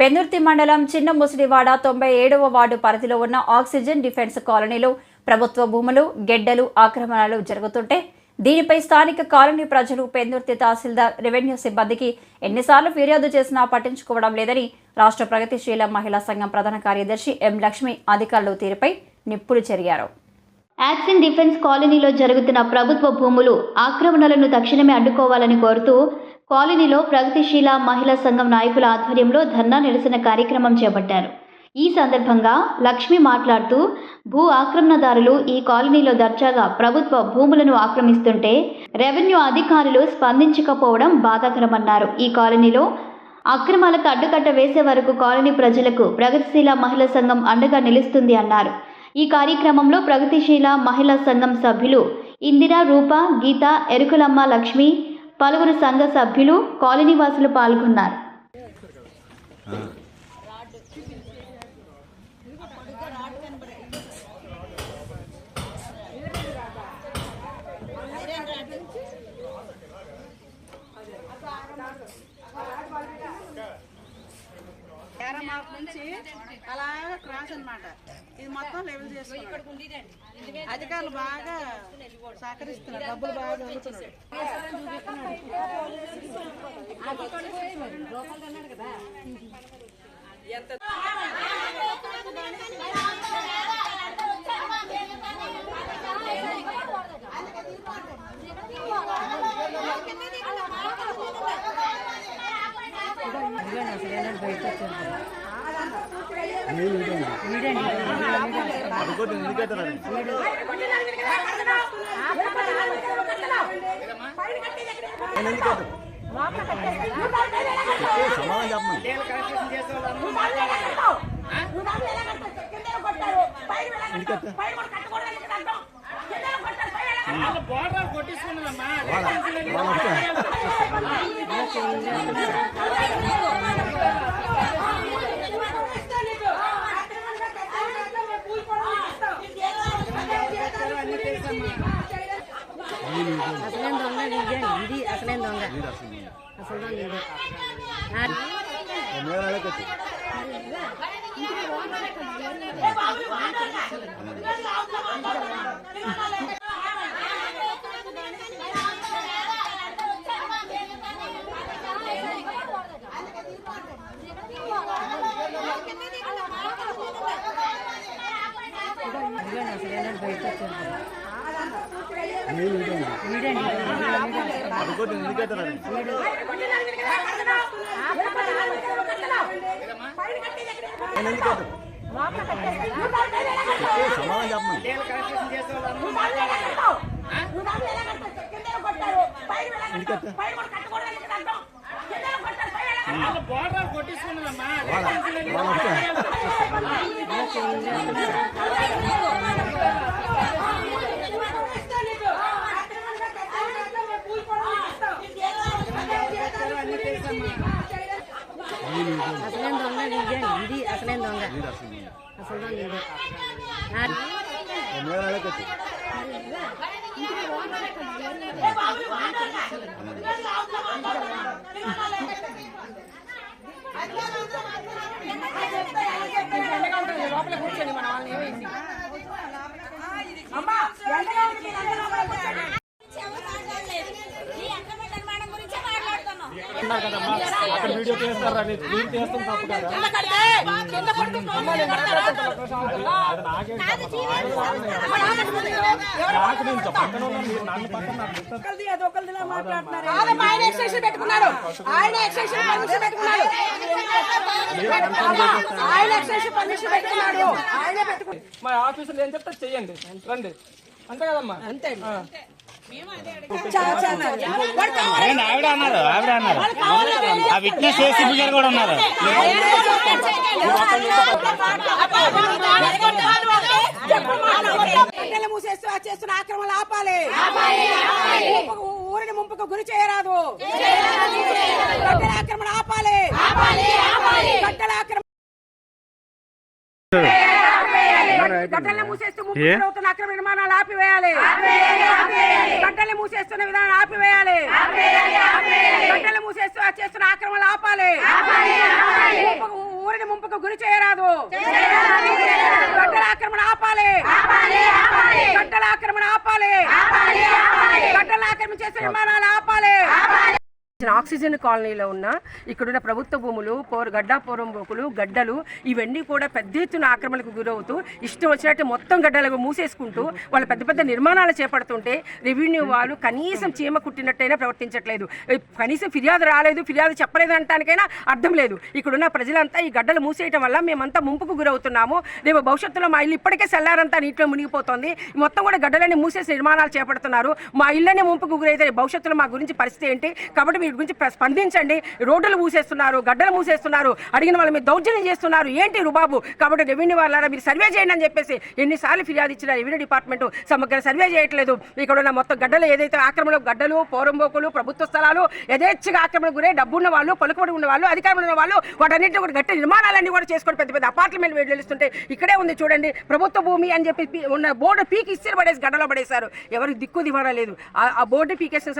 పెందుర్తి మండలం చిన్న ముసిడివాడ 97వ వార్డు పరిధిలో ఉన్న ఆక్సిజన్ డిఫెన్స్ కాలనీలో ప్రభుత్వ భూములు, గెడ్డలు ఆక్రమణలు జరుగుతుంటే దీనిపై స్థానిక కాలనీ ప్రజలు పెందుర్తి తహసీల్దార్, రెవెన్యూ సిబ్బందికి ఎన్నిసార్లు ఫిర్యాదు చేసినా పట్టించుకోవడం లేదని రాష్ట్ర ప్రగతిశీల మహిళా సంఘం ప్రధాన కార్యదర్శి ఎం లక్ష్మి అధికారుల తీరుపై నిప్పులు చెరిగారు. ఆక్సిజన్ డిఫెన్స్ కాలనీలో జరుగుతున్న ప్రభుత్వ భూములు ఆక్రమణలను తక్షణమే అడ్డుకోవాలని కోరుతూ కాలనీలో ప్రగతిశీల మహిళా సంఘం నాయకుల ఆధ్వర్యంలో ధర్నా నిరసన కార్యక్రమం చేపట్టారు. ఈ సందర్భంగా లక్ష్మి మాట్లాడుతూ భూ ఆక్రమణదారులు ఈ కాలనీలో దర్జాగా ప్రభుత్వ భూములను ఆక్రమిస్తుంటే రెవెన్యూ అధికారులు స్పందించకపోవడం బాధాకరమన్నారు. ఈ కాలనీలో అక్రమాలకు అడ్డుకట్ట వేసే వరకు కాలనీ ప్రజలకు ప్రగతిశీల మహిళా సంఘం అండగా నిలుస్తుంది అన్నారు. ఈ కార్యక్రమంలో ప్రగతిశీల మహిళా సంఘం సభ్యులు ఇందిరా, రూప, గీత, ఎరుకులమ్మ, లక్ష్మి, పలువురు సంఘ సభ్యులు, కాలనీవాసులు పాల్గొన్నారు. నుంచి అలా క్రాస్ అన్నమాట. ఇది మొత్తం లెవెల్ చేస్తున్నారు. అధికారులు బాగా సహకరిస్తున్నారు, డబ్బులు బాగా దొరుకుతున్నాడు. అసలేం దొంగ ఇది అసలేం దొంగ అసలు లోపల కూర్చొని మన వాళ్ళని అక్కడ వీడియో చేస్తారా? నేను చేస్తాం తప్పు కదా. మా ఆఫీసులో ఏం చెప్తా చెయ్యండి, రండి, అంతే కదమ్మా. అంతే ఆవిడ అన్నారు ఆ విట్నెస్ చేసి కూడా ఉన్నారు. మూసేస్తూ చేస్తున్న ఆక్రమణ ఆపాలి. ఊరిని ముంపుకు గురి చేయరాదు. కట్టల ఆక్రమణ ఆపాలి. కట్టల ఆక్రమణ గడ్డల్ని మూసేస్తూ అవుతున్న అక్రమ నిర్మాణాలు ఆపివేయాలి. గడ్డల్ని మూసేస్తున్న విధానం ఆపివేయాలి. గడ్డల్ని మూసేస్తూ చేస్తున్న ఆక్రమణలు ఆపాలి. ఆక్సిజన్ కాలనీలో ఉన్న ఇక్కడున్న ప్రభుత్వ భూములు పోరంబోకులు గడ్డలు ఇవన్నీ కూడా పెద్ద ఎత్తున ఆక్రమణకు గురవుతూ ఇష్టం వచ్చినట్టు మొత్తం గడ్డలకు మూసేసుకుంటూ వాళ్ళు పెద్ద పెద్ద నిర్మాణాలు చేపడుతుంటే రెవెన్యూ వాళ్ళు కనీసం చీమ కుట్టినట్టయినా ప్రవర్తించట్లేదు. కనీసం ఫిర్యాదు రాలేదు, ఫిర్యాదు చెప్పలేదు అనటానికైనా అర్థం లేదు. ఇక్కడున్న ప్రజలంతా ఈ గడ్డలు మూసేయటం వల్ల మేమంతా ముంపుకు గురవుతున్నాము. రేపు భవిష్యత్తులో మా ఇల్లు ఇప్పటికే సెల్లారంతా నీటిలో మునిగిపోతుంది. మొత్తం కూడా గడ్డలన్నీ మూసేసి నిర్మాణాలు చేపడుతున్నారు. మా ఇళ్ళనే ముంపుకు గురైతే భవిష్యత్తులో మా గురించి పరిస్థితి ఏంటి? కాబట్టి వీటి గురించి స్పందించండి. రోడ్లు మూసేస్తున్నారు, గడ్డలు మూసేస్తున్నారు, అడిగిన వాళ్ళ మీద దౌర్జన్యం చేస్తున్నారు. ఏంటి రుబాబు? కాబట్టి రెవెన్యూ వాళ్ళారా మీరు సర్వే చేయండి అని చెప్పేసి ఎన్నిసార్లు ఫిర్యాదు ఇచ్చినా రెవెన్యూ డిపార్ట్మెంట్ సమగ్ర సర్వే చేయట్లేదు. ఇక్కడ ఉన్న మొత్తం గడ్డలు ఏదైతే ఆక్రమణ గడ్డలు పోరంబోకులు ప్రభుత్వ స్థలాలు యథేచ్ఛగా ఆక్రమణ గురై డబ్బున్న వాళ్ళు పలుకుబడి ఉన్న వాళ్ళు అధికారులు ఉన్న వాళ్ళు వాటన్నింటినీ కూడా గట్టి నిర్మాణాలన్నీ కూడా చేసుకొని పెద్ద పెద్ద అపార్ట్మెంట్ వెళ్తుంటే ఇక్కడే ఉంది చూడండి ప్రభుత్వ భూమి అని చెప్పి ఉన్న బోర్డు పీకి ఇస్తిరి పడేసి గడ్డలో పడేశారు. ఎవరికి దిక్కు దివాడా లేదు. ఆ బోర్డు పీకేసిన